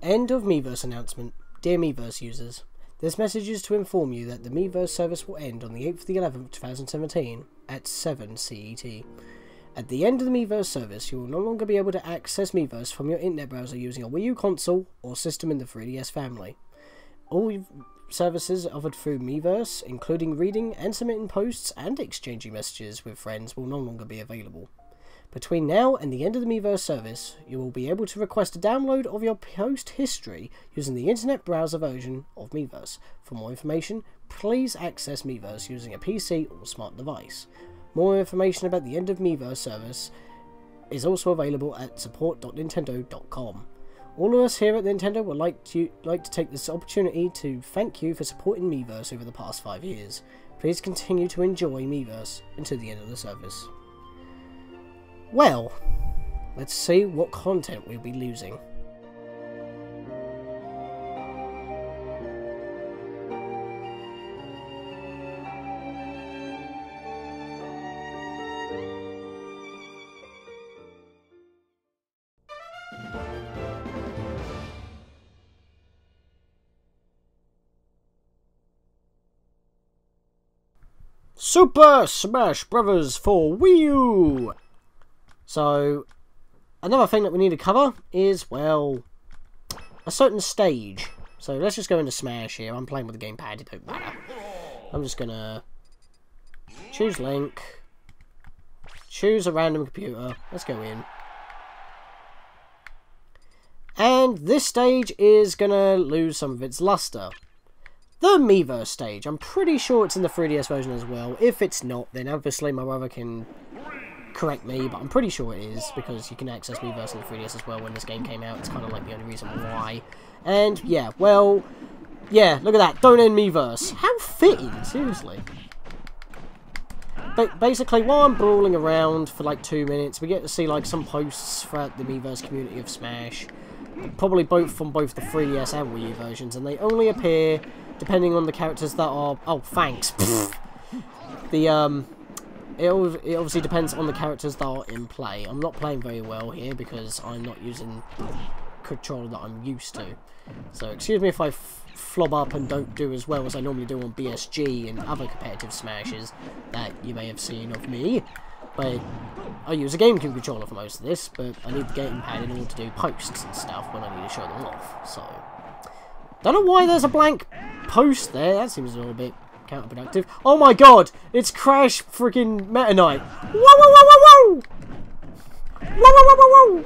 End of Miiverse announcement. Dear Miiverse users, this message is to inform you that the Miiverse service will end on the 8th of the 11th, 2017 at 7 CET. At the end of the Miiverse service, you will no longer be able to access Miiverse from your internet browser using a Wii U console or system in the 3DS family. All services offered through Miiverse, including reading and submitting posts and exchanging messages with friends, will no longer be available. Between now and the end of the Miiverse service, you will be able to request a download of your post history using the internet browser version of Miiverse. For more information, please access Miiverse using a PC or smart device. More information about the end of Miiverse service is also available at support.nintendo.com. All of us here at Nintendo would like to take this opportunity to thank you for supporting Miiverse over the past 5 years. Please continue to enjoy Miiverse until the end of the service. Well, let's see what content we'll be losing. Super Smash Bros. For Wii U! So, another thing that we need to cover is, well, a certain stage. So let's just go into Smash here. I'm playing with the gamepad, it don't matter. I'm just gonna choose Link, choose a random computer, let's go in. And this stage is gonna lose some of its luster. The Miiverse stage, I'm pretty sure it's in the 3DS version as well. If it's not, then obviously my brother can correct me, but I'm pretty sure it is, because you can access Miiverse in the 3DS as well when this game came out. It's kind of like the only reason why. And, yeah, well, yeah, look at that. Don't end Miiverse. How fitting, seriously. But basically, while I'm brawling around for like 2 minutes, we get to see like some posts throughout the Miiverse community of Smash. Probably both from both the 3DS and Wii U versions, and they only appear depending on the characters that are... Oh, thanks. It obviously depends on the characters that are in play. I'm not playing very well here because I'm not using the controller that I'm used to. So excuse me if I flob up and don't do as well as I normally do on BSG and other competitive Smashes that you may have seen of me. But I use a GameCube controller for most of this, but I need the gamepad in order to do posts and stuff when I need to show them off. So, don't know why there's a blank post there. That seems a little bit counterproductive. Oh my god! It's Crash freaking Meta Knight! Whoa, whoa, whoa, whoa, whoa! Whoa, whoa, whoa, whoa,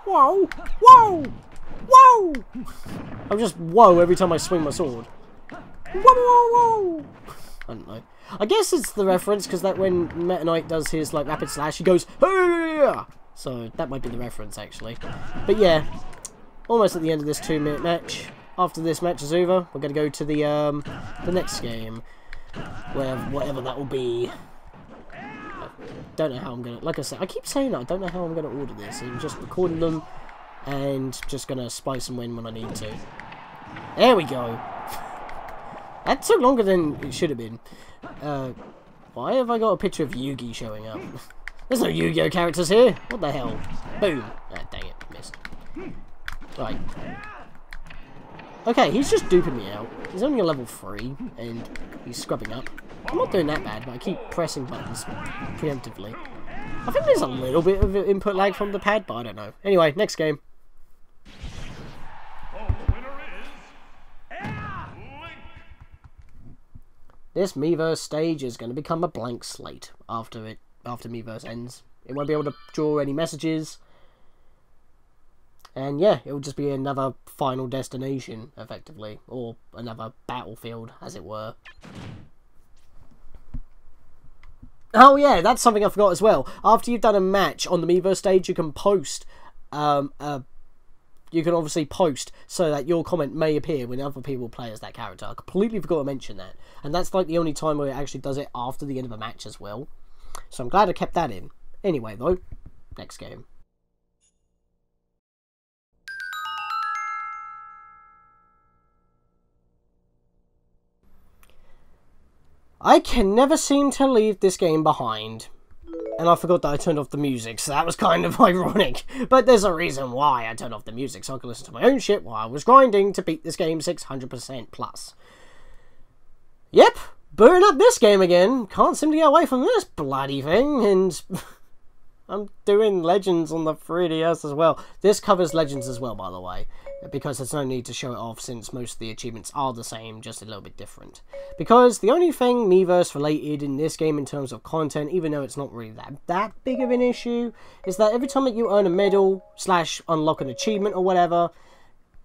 whoa! Whoa! Whoa! Whoa! I'm just whoa every time I swing my sword. Whoa, whoa, whoa! I don't know. I guess it's the reference, because that when Meta Knight does his like rapid slash, he goes, hey! So that might be the reference, actually. But yeah, almost at the end of this 2-minute match. After this match is over, we're going to go to the next game, where whatever that will be. I don't know how I'm going to... Like I said, I keep saying that. I don't know how I'm going to order this. I'm just recording them and just going to spice and win when I need to. There we go. That took longer than it should have been. Why have I got a picture of Yugi showing up? There's no Yu-Gi-Oh characters here. What the hell? Boom. Ah, dang it. Missed. Right. Okay, he's just duping me out. He's only a level 3, and he's scrubbing up. I'm not doing that bad, but I keep pressing buttons preemptively. I think there's a little bit of input lag from the pad, but I don't know. Anyway, next game. This Miiverse stage is going to become a blank slate after Miiverse ends. It won't be able to draw any messages. And yeah, it will just be another final destination, effectively. Or another battlefield, as it were. Oh yeah, that's something I forgot as well. After you've done a match on the Miiverse stage, you can post... you can obviously post so that your comment may appear when other people play as that character. I completely forgot to mention that. And that's like the only time where it actually does it after the end of a match as well. So I'm glad I kept that in. Anyway, though, next game. I can never seem to leave this game behind. and I forgot that I turned off the music, so that was kind of ironic. But there's a reason why I turned off the music, so I could listen to my own shit while I was grinding to beat this game 600% plus. Yep, booting up this game again. Can't seem to get away from this bloody thing, and I'm doing Legends on the 3DS as well. This covers Legends as well, by the way, because there's no need to show it off since most of the achievements are the same, just a little bit different. Because the only thing Miiverse related in this game in terms of content, even though it's not really that big of an issue, is that every time that you earn a medal / unlock an achievement or whatever,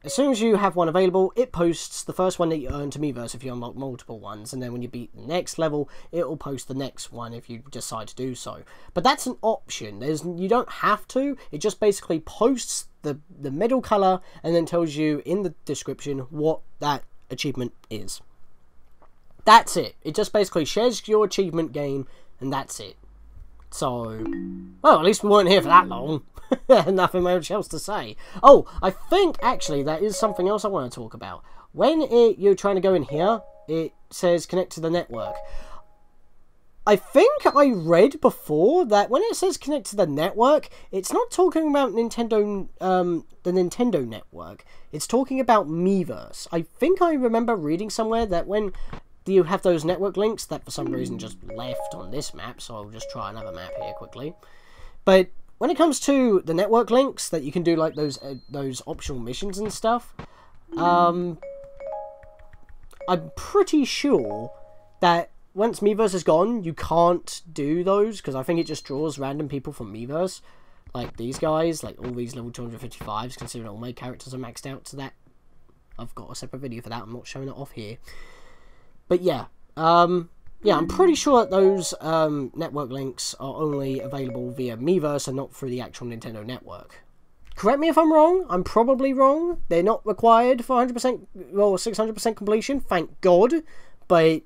as soon as you have one available, it posts the first one that you earn to Miiverse if you unlock multiple ones, and then when you beat the next level, it will post the next one if you decide to do so. But that's an option. You don't have to. It just basically posts the medal colour and then tells you in the description what that achievement is. That's it. It just basically shares your achievement gain, and that's it. So, well, at least we weren't here for that long. Nothing much else to say. Oh, I think, actually, that is something else I want to talk about. When you're trying to go in here, it says connect to the network. I think I read before that when it says connect to the network, it's not talking about Nintendo, the Nintendo network. It's talking about Miiverse. I think I remember reading somewhere that when you have those network links that for some reason just left on this map, so I'll just try another map here quickly. But when it comes to the network links that you can do, like those optional missions and stuff, I'm pretty sure that once Miiverse is gone, you can't do those, because I think it just draws random people from Miiverse, like these guys, like all these level 255s, considering all my characters are maxed out to that. I've got a separate video for that, I'm not showing it off here. But yeah, yeah, I'm pretty sure that those network links are only available via Miiverse and not through the actual Nintendo network. Correct me if I'm wrong. I'm probably wrong. They're not required for 100%, well, 600% completion, thank God. But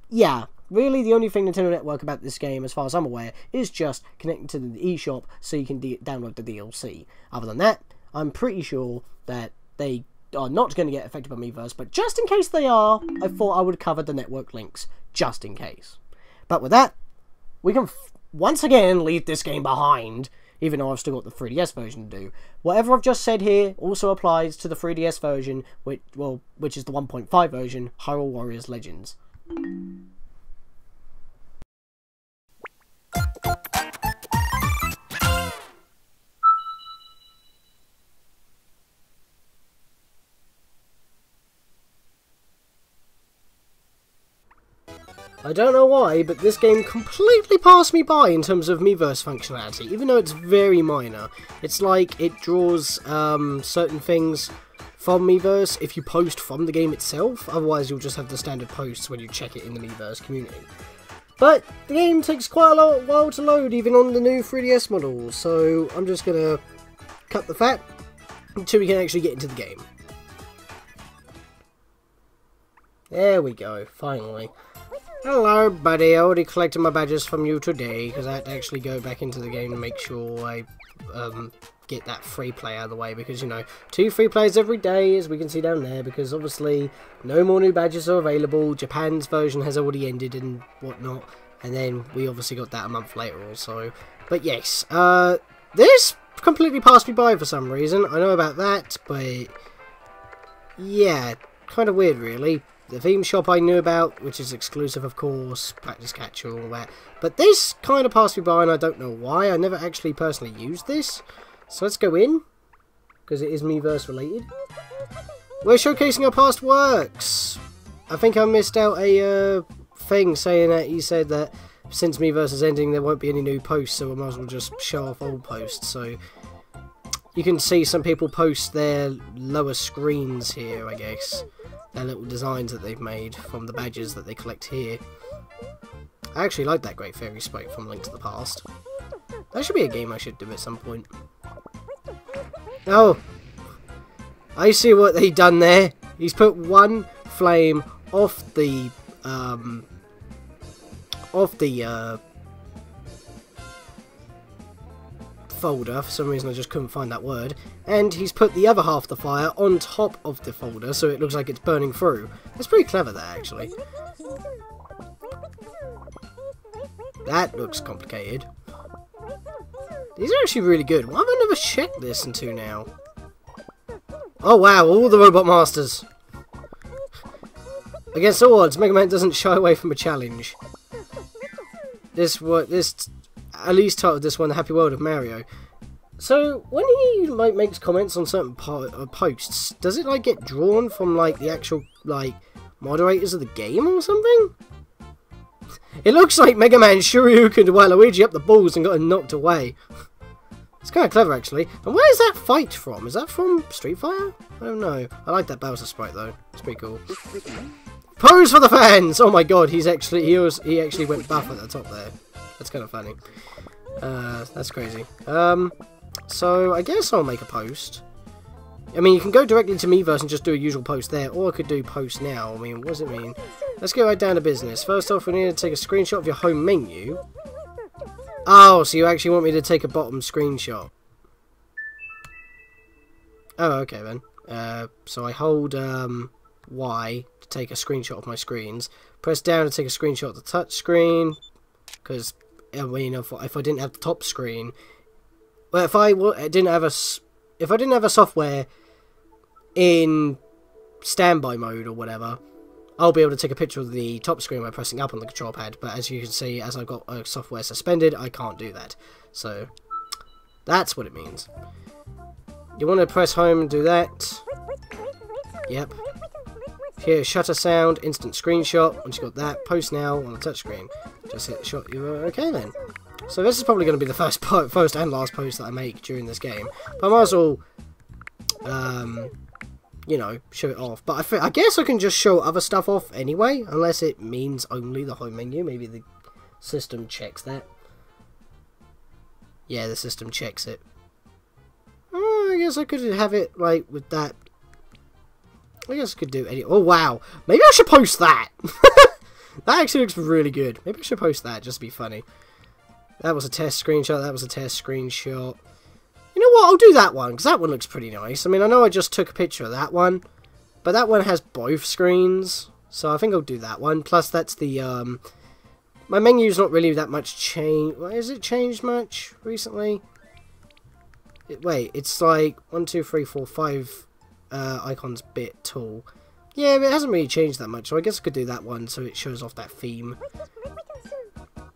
yeah, really the only thing Nintendo Network about this game, as far as I'm aware, is just connecting to the eShop so you can download the DLC. Other than that, I'm pretty sure that they are not going to get affected by Miiverse, but just in case they are, I thought I would cover the network links, just in case. But with that, we can once again leave this game behind, even though I've still got the 3DS version to do. Whatever I've just said here also applies to the 3DS version, which is the 1.5 version, Hyrule Warriors Legends. I don't know why, but this game completely passed me by in terms of Miiverse functionality, even though it's very minor. It's like it draws certain things from Miiverse if you post from the game itself, otherwise you'll just have the standard posts when you check it in the Miiverse community. But the game takes quite a while to load, even on the new 3DS model, so I'm just going to cut the fat until we can actually get into the game. There we go, finally. Hello, buddy. I already collected my badges from you today, because I had to actually go back into the game and make sure I get that free play out of the way, because, you know, 2 free plays every day, as we can see down there, because obviously no more new badges are available. Japan's version has already ended and whatnot, and then we obviously got that a month later or so. But yes, this completely passed me by for some reason. I know about that, but yeah, kind of weird, really. The theme shop I knew about, which is exclusive, of course, practice catcher, all that. But this kind of passed me by, and I don't know why. I never actually personally used this. So let's go in, because it is Miiverse related. We're showcasing our past works. I think I missed out a thing saying that he said that since Miiverse is ending, there won't be any new posts, so we might as well just show off old posts. So you can see some people post their lower screens here, I guess. Their little designs that they've made from the badges that they collect here. I actually like that Great Fairy sprite from Link to the Past. That should be a game I should do at some point. Oh! I see what they done there. He's put one flame off the folder. For some reason I just couldn't find that word, and he's put the other half of the fire on top of the folder so it looks like it's burning through. That's pretty clever, that, actually. That looks complicated. These are actually really good. Why have I never checked this into now? Oh wow, all the Robot Masters. Against all odds, Mega Man doesn't shy away from a challenge. This at least titled this one, The Happy World of Mario. So, when he like makes comments on certain posts, does it like get drawn from like the actual like moderators of the game or something? It looks like Mega Man Shoryukened while Luigi up the balls and got knocked away. It's kind of clever actually. And where is that fight from? Is that from Street Fighter? I don't know. I like that Bowser sprite though. It's pretty cool. Pose for the fans! Oh my god, he actually went buff at the top there. That's kind of funny. That's crazy. So I guess I'll make a post. I mean, you can go directly to Miiverse and just do a usual post there, or I could do post now. I mean, what does it mean? Let's go right down to business. First off, we need to take a screenshot of your home menu. Oh, so you actually want me to take a bottom screenshot? Oh, okay then. So I hold Y to take a screenshot of my screens. Press down to take a screenshot of the touch screen. Because I mean, if I didn't have the top screen, well, if I didn't have a software in standby mode or whatever, I'll be able to take a picture of the top screen by pressing up on the control pad. But as you can see, as I've got software suspended, I can't do that. So that's what it means. You want to press home and do that. Yep. Here, shutter sound, instant screenshot. Once you've got that, post now on the touchscreen. Just hit shot. You're okay then. So this is probably going to be the first and last post that I make during this game. But I might as well, you know, show it off. But I guess I can just show other stuff off anyway, unless it means only the home menu. Maybe the system checks that. Yeah, the system checks it. I guess I could have it like with that. I guess I could do any. Oh wow, maybe I should post that. That actually looks really good. Maybe I should post that just to be funny. That was a test screenshot. That was a test screenshot. You know what? I'll do that one because that one looks pretty nice. I mean, I know I just took a picture of that one, but that one has both screens, so I think I'll do that one. Plus, that's the my menu's not really that much changed. Has it changed much recently? Wait, it's like 1, 2, 3, 4, 5 icons bit tall. Yeah, but it hasn't really changed that much, so I guess I could do that one so it shows off that theme.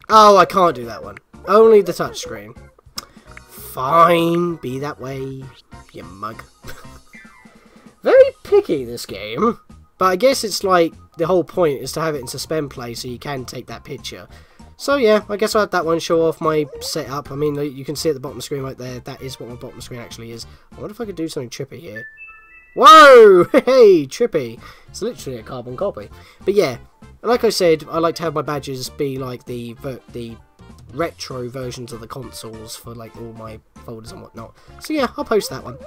Oh, I can't do that one. Only the touchscreen. Fine, be that way, you mug. Very picky, this game. But I guess it's like, the whole point is to have it in suspend play so you can take that picture. So yeah, I guess I'll have that one show off my setup. I mean, you can see at the bottom screen right there, that is what my bottom screen actually is. I wonder if I could do something trippy here. Whoa! Hey, trippy. It's literally a carbon copy. But yeah, like I said, I like to have my badges be like the retro versions of the consoles for like all my folders and whatnot. So yeah, I'll post that one.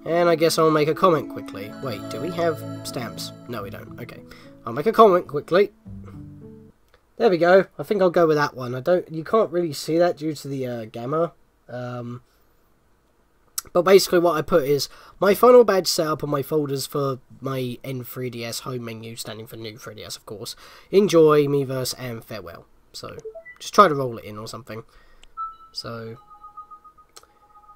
And I guess I'll make a comment quickly. Wait, do we have stamps? No, we don't. Okay. I'll make a comment quickly. There we go. I think I'll go with that one. You can't really see that due to the gamma. But basically what I put is my final badge setup on my folders for my N3DS home menu, standing for new 3DS of course. Enjoy, Miiverse, and farewell. So, just try to roll it in or something. So,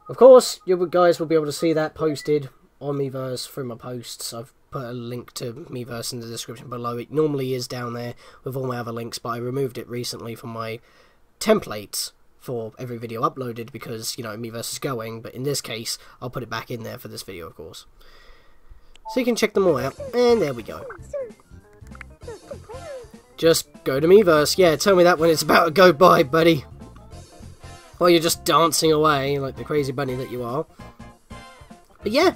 of course, you guys will be able to see that posted on Miiverse through my posts. I've put a link to Miiverse in the description below. It normally is down there with all my other links, but I removed it recently from my templates for every video uploaded because, you know, Miiverse is going, but in this case, I'll put it back in there for this video, of course. So you can check them all out, and there we go. Just go to Miiverse. Yeah, tell me that when it's about to go by, buddy. While you're just dancing away like the crazy bunny that you are. But yeah,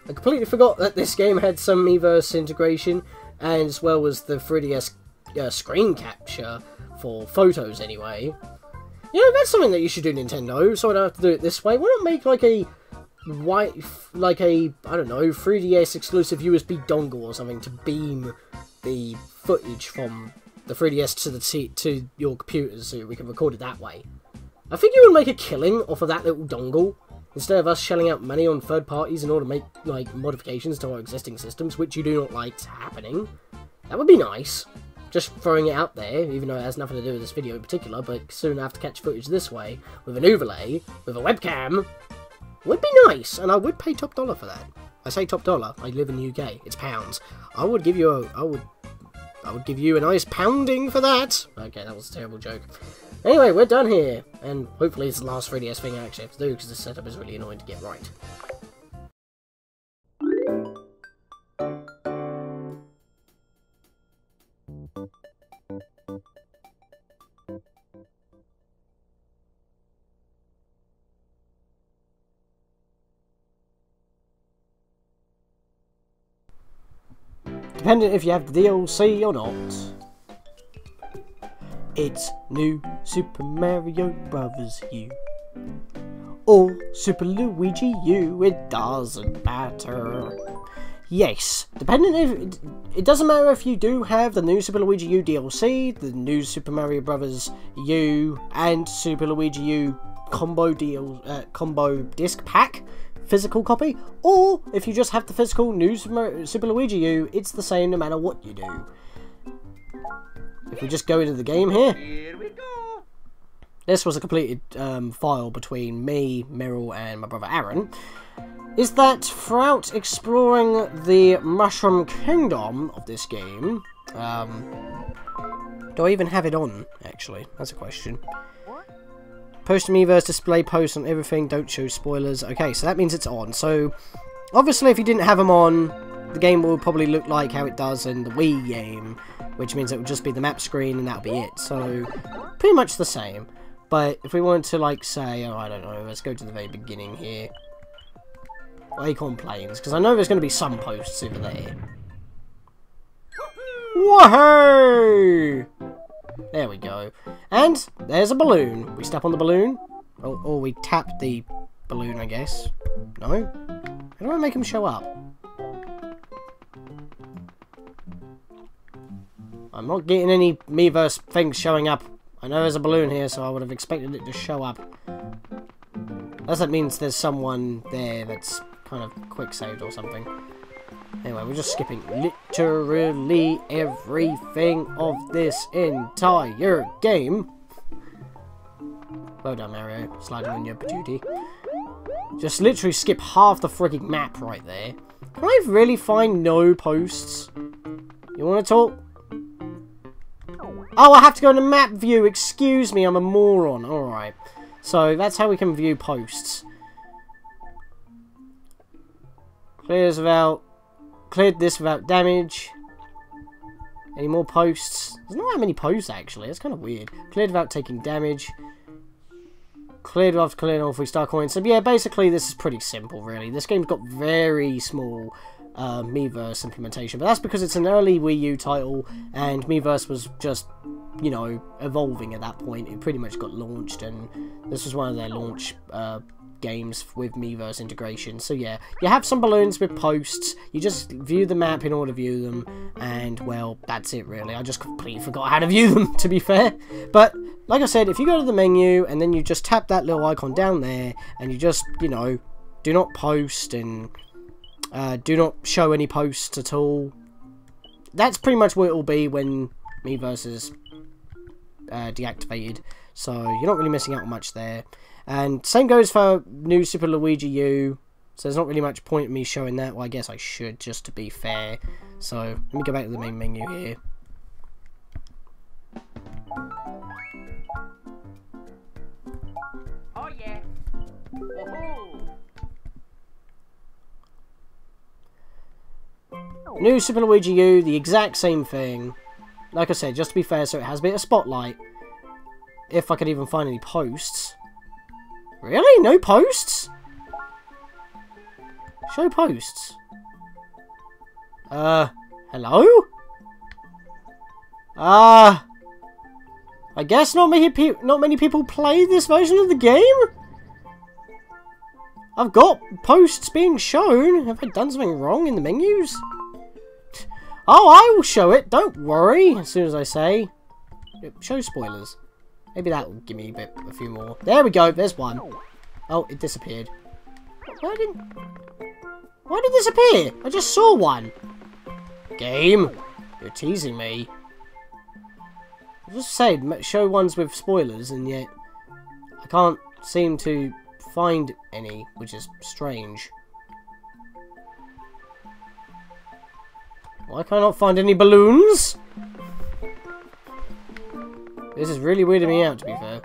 I completely forgot that this game had some Miiverse integration, and as well as the 3DS screen capture for photos anyway. You know, that's something that you should do, Nintendo, so I don't have to do it this way. Why not make like a I don't know, 3DS exclusive USB dongle or something to beam the footage from the 3DS to your computer so we can record it that way. I think you would make a killing off of that little dongle, instead of us shelling out money on third parties in order to make, like, modifications to our existing systems, which you do not like happening. That would be nice. just throwing it out there, even though it has nothing to do with this video in particular, but soon I have to catch footage this way, with an overlay, with a webcam, would be nice, and I would pay top dollar for that. I say top dollar, I live in the UK, it's pounds. I would give you a nice pounding for that. Okay, that was a terrible joke. Anyway, we're done here, and hopefully it's the last 3DS thing I actually have to do, because this setup is really annoying to get right. Depending if you have the DLC or not. It's New Super Mario Bros. U. Or Super Luigi U, it doesn't matter. Yes, depending if... It doesn't matter if you do have the New Super Luigi U DLC, the New Super Mario Bros. U, and Super Luigi U combo disc pack. Physical copy, or if you just have the physical New Super Luigi U, it's the same no matter what you do. If we just go into the game here we go. This was a completed file between me, Meryl, and my brother Aaron. Is that throughout exploring the Mushroom Kingdom of this game, do I even have it on, actually? That's a question. Post Miiverse display posts on everything, don't show spoilers. Okay, so that means it's on. So, obviously if you didn't have them on, the game will probably look like how it does in the Wii game, which means it would just be the map screen and that'll be it. So, pretty much the same. But if we wanted to, like, say, oh, I don't know, let's go to the very beginning here. Acorn Plains, because I know there's going to be some posts over there. Woohoo! There we go. And there's a balloon. We step on the balloon. Or we tap the balloon, I guess. No? How do I make him show up? I'm not getting any Miiverse things showing up. I know there's a balloon here, so I would have expected it to show up. Unless that means there's someone there that's kind of quick saved or something. Anyway, we're just skipping literally everything of this entire game. Well done, Mario. Sliding on your patootie. Just literally skip half the frigging map right there. Can I really find no posts? You want to talk? Oh, I have to go into map view. Excuse me, I'm a moron. Alright. So, that's how we can view posts. Cleared this without damage. Any more posts? There's not that many posts, actually. It's kind of weird. Cleared without taking damage. Cleared after clearing all 3 star coins. So, yeah, basically, this is pretty simple, really. This game's got very small Miiverse implementation. But that's because it's an early Wii U title, and Miiverse was just, you know, evolving at that point. It pretty much got launched, and this was one of their launch games with Miiverse Intergration. So yeah, you have some balloons with posts, you just view the map in order to view them, and well, that's it really. I just completely forgot how to view them, to be fair. But like I said, if you go to the menu and then you just tap that little icon down there, and you just, you know, do not post and do not show any posts at all, that's pretty much what it will be when Miiverse is deactivated. So you're not really missing out on much there. And same goes for New Super Luigi U. So there's not really much point in me showing that. Well, I guess I should, just to be fair. So let me go back to the main menu here. Oh yeah. Woohoo! New Super Luigi U, the exact same thing. Like I said, just to be fair, so it has a bit of spotlight. If I could even find any posts. Really? No posts? Show posts. Hello? I guess not many people play this version of the game? I've got posts being shown. Have I done something wrong in the menus? Oh, I will show it. Don't worry. As soon as I say. Show spoilers. Maybe that will give me a few more. There we go. There's one. Oh, it disappeared. Why did it disappear? I just saw one. Game. You're teasing me. I just said show ones with spoilers, and yet I can't seem to find any, which is strange. Why can't I not find any balloons? This is really weirding me out, to be fair.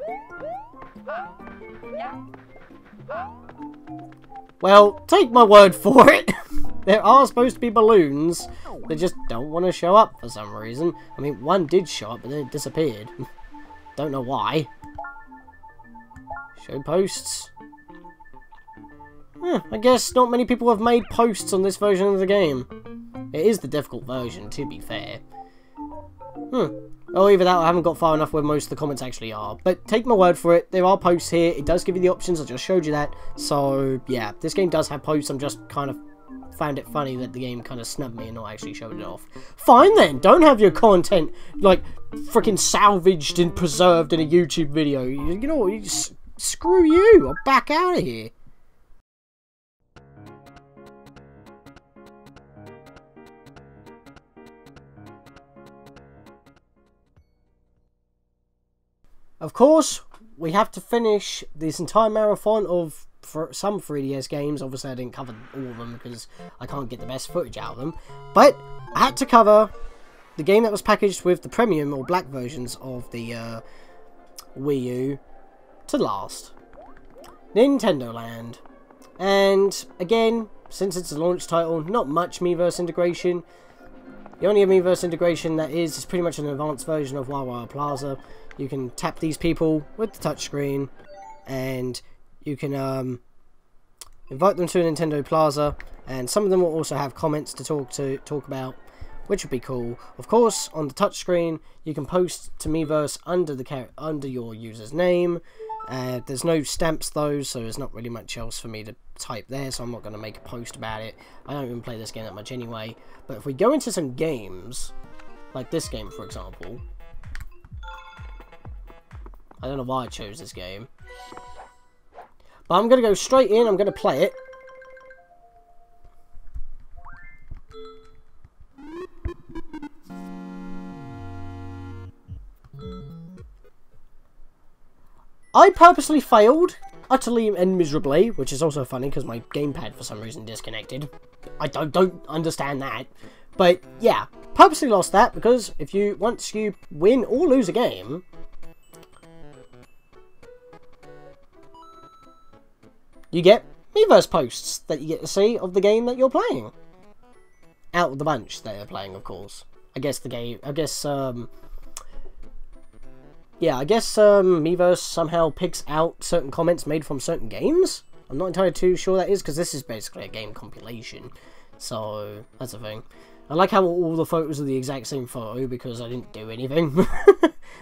Well, take my word for it. There are supposed to be balloons. They just don't want to show up for some reason. I mean, one did show up, but then it disappeared. Don't know why. Show posts. I guess not many people have made posts on this version of the game. It is the difficult version, to be fair. Oh, either that or I haven't got far enough where most of the comments actually are. But take my word for it, there are posts here. It does give you the options, I just showed you that. So, yeah, this game does have posts. I'm just kind of found it funny that the game kind of snubbed me and not actually showed it off. Fine then, don't have your content, like, freaking salvaged and preserved in a YouTube video. You know what, screw you, I'll back out of here. Of course, we have to finish this entire marathon of some 3DS games. Obviously, I didn't cover all of them because I can't get the best footage out of them. But I had to cover the game that was packaged with the premium or black versions of the Wii U to last. Nintendo Land. And again, since it's a launch title, not much Miiverse integration. The only Miiverse integration that is pretty much an advanced version of Wawa Plaza. You can tap these people with the touchscreen, and you can invite them to a Nintendo Plaza, and some of them will also have comments to talk about, which would be cool. Of course, on the touchscreen, you can post to Miiverse under your user's name. There's no stamps though, so there's not really much else for me to type there, so I'm not going to make a post about it. I don't even play this game that much anyway. But if we go into some games, like this game for example, I don't know why I chose this game, but I'm going to go straight in, I'm going to play it. I purposely failed, utterly and miserably, which is also funny because my gamepad for some reason disconnected. I don't understand that. But yeah, purposely lost that because once you win or lose a game, you get Miiverse posts that you get to see of the game that you're playing. Out of the bunch that you're playing, of course. I guess Miiverse somehow picks out certain comments made from certain games. I'm not entirely too sure that is, because this is basically a game compilation. So, that's the thing. I like how all the photos are the exact same photo, because I didn't do anything.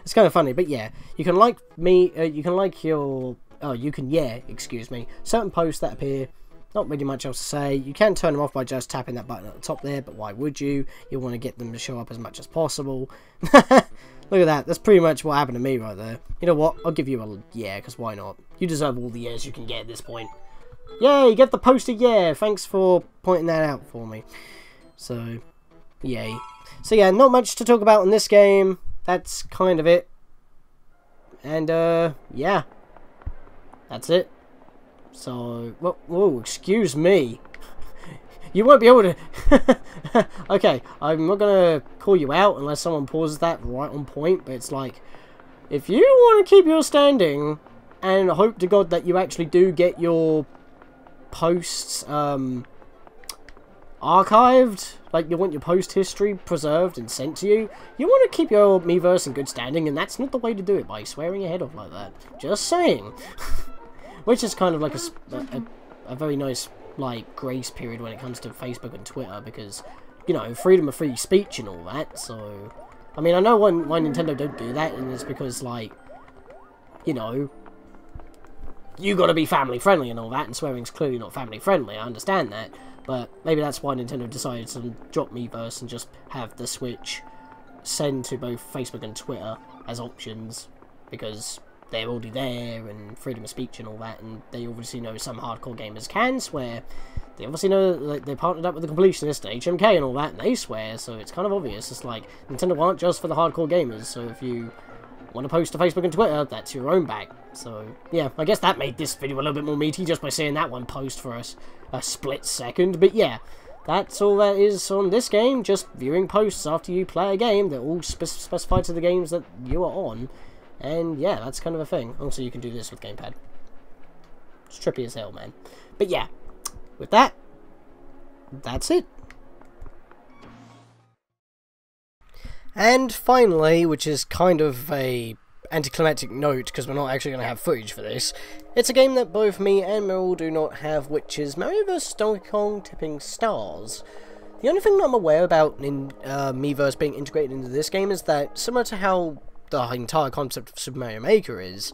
It's kind of funny, but yeah. You can like me, excuse me, certain posts that appear. Not really much else to say. You can turn them off by just tapping that button at the top there, but why would you? You want to get them to show up as much as possible. Look at that. That's pretty much what happened to me right there. You know what? I'll give you a yeah, because why not? You deserve all the years you can get at this point. Yay, get the poster, yeah. Thanks for pointing that out for me. So, yay. So yeah, not much to talk about in this game. That's kind of it. And, yeah. That's it. So, whoa, excuse me. You won't be able to... Okay, I'm not going to call you out unless someone pauses that right on point, but it's like, if you want to keep your standing and hope to God that you actually do get your posts archived, like you want your post history preserved and sent to you, you want to keep your Miiverse in good standing, and that's not the way to do it by swearing your head off like that. Just saying. Which is kind of like a very nice, like, grace period when it comes to Facebook and Twitter, because, you know, freedom of free speech and all that, so... I mean, I know why Nintendo don't do that, and it's because, like, you know, you gotta be family friendly and all that, and swearing's clearly not family friendly, I understand that, but maybe that's why Nintendo decided to drop Miiverse and just have the Switch send to both Facebook and Twitter as options, because they're already there, and freedom of speech and all that, and they obviously know some hardcore gamers can swear. They obviously know that, like, they partnered up with the completionist, HMK and all that, and they swear, so it's kind of obvious. It's like, Nintendo aren't just for the hardcore gamers, so if you want to post to Facebook and Twitter, that's your own bag. So, yeah, I guess that made this video a little bit more meaty just by seeing that one post for us a split second. But yeah, that's all that is on this game, just viewing posts after you play a game. They're all specified to the games that you are on. And yeah, that's kind of a thing. Also, you can do this with gamepad. It's trippy as hell, man. But yeah, with that, that's it. And finally, which is kind of a anticlimactic note because we're not actually going to have footage for this, it's a game that both me and Meryl do not have, which is Mario vs Donkey Kong Tipping Stars. The only thing that I'm aware about in Miiverse being integrated into this game is that, similar to how the entire concept of Super Mario Maker is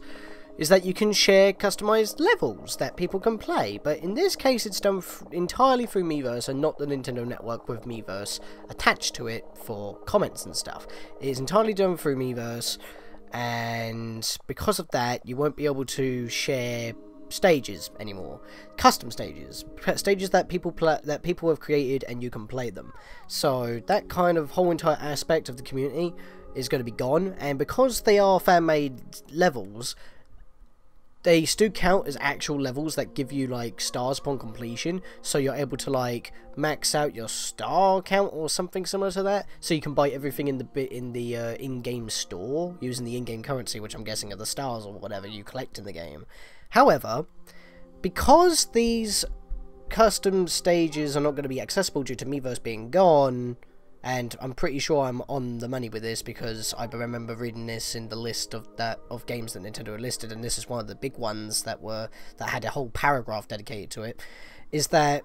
that you can share customized levels that people can play, but in this case it's done entirely through Miiverse and not the Nintendo Network with Miiverse attached to it for comments and stuff. It is entirely done through Miiverse, and because of that you won't be able to share stages anymore. Custom stages. Stages that people have created and you can play them. So that kind of whole entire aspect of the community is going to be gone, and because they are fan-made levels, they still count as actual levels that give you like stars upon completion, so you're able to like max out your star count or something similar to that, so you can buy everything in the in-game store using the in-game currency, which I'm guessing are the stars or whatever you collect in the game. However, because these custom stages are not going to be accessible due to Miiverse being gone, and I'm pretty sure I'm on the money with this because I remember reading this in the list of games that Nintendo had listed, and this is one of the big ones that had a whole paragraph dedicated to it, is that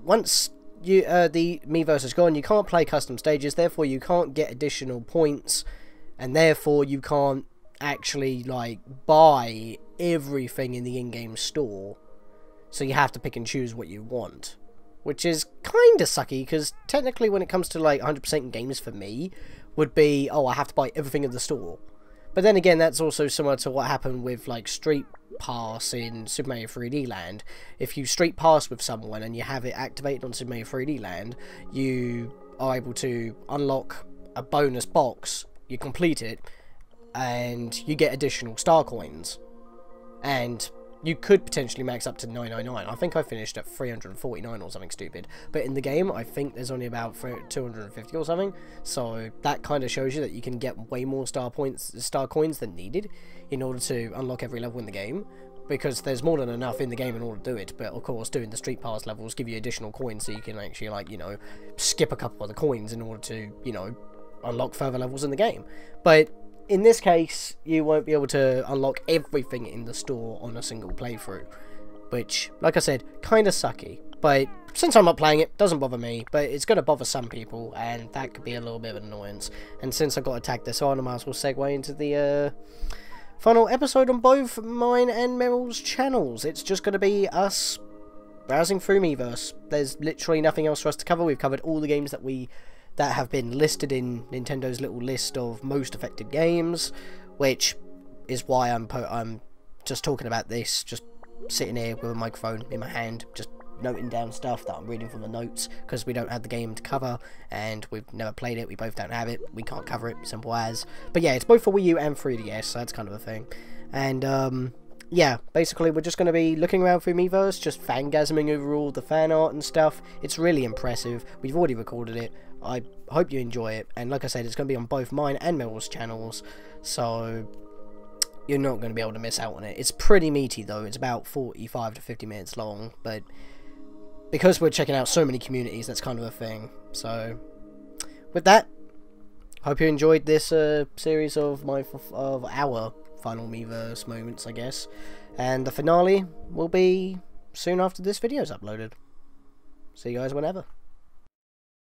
once the Miiverse is gone, you can't play custom stages, therefore you can't get additional points, and therefore you can't actually like buy everything in the in-game store, so you have to pick and choose what you want. Which is kind of sucky, because technically when it comes to like 100% games for me, would be, oh, I have to buy everything in the store. But then again, that's also similar to what happened with like Street Pass in Super Mario 3D Land. If you Street Pass with someone and you have it activated on Super Mario 3D Land, you are able to unlock a bonus box, you complete it, and you get additional star coins. And you could potentially max up to 999. I think I finished at 349 or something stupid. But in the game, I think there's only about 250 or something. So that kind of shows you that you can get way more star coins than needed in order to unlock every level in the game. Because there's more than enough in the game in order to do it. But of course, doing the Street Pass levels give you additional coins, so you can actually, like, you know, skip a couple of the coins in order to, you know, unlock further levels in the game. But in this case, you won't be able to unlock everything in the store on a single playthrough, which, like I said, kind of sucky. But since I'm not playing it, doesn't bother me, but it's going to bother some people, and that could be a little bit of an annoyance. And since I got to tag this on, I might as well segue into the final episode on both mine and Meryl's channels. It's just going to be us browsing through Miiverse. There's literally nothing else for us to cover. We've covered all the games that have been listed in Nintendo's little list of most affected games, which is why I'm just talking about this, just sitting here with a microphone in my hand, just noting down stuff that I'm reading from the notes, because we don't have the game to cover, and we've never played it, we both don't have it, we can't cover it, simple as. But yeah, it's both for Wii U and 3DS, so that's kind of a thing. And yeah, basically we're just going to be looking around through Miiverse, just fangasming over all the fan art and stuff. It's really impressive. We've already recorded it. I hope you enjoy it, and like I said, it's going to be on both mine and Meryl's channels, so you're not going to be able to miss out on it. It's pretty meaty though. It's about 45 to 50 minutes long, but because we're checking out so many communities, that's kind of a thing. So with that, hope you enjoyed this series of our final Miiverse moments, I guess, and the finale will be soon after this video is uploaded. See you guys whenever.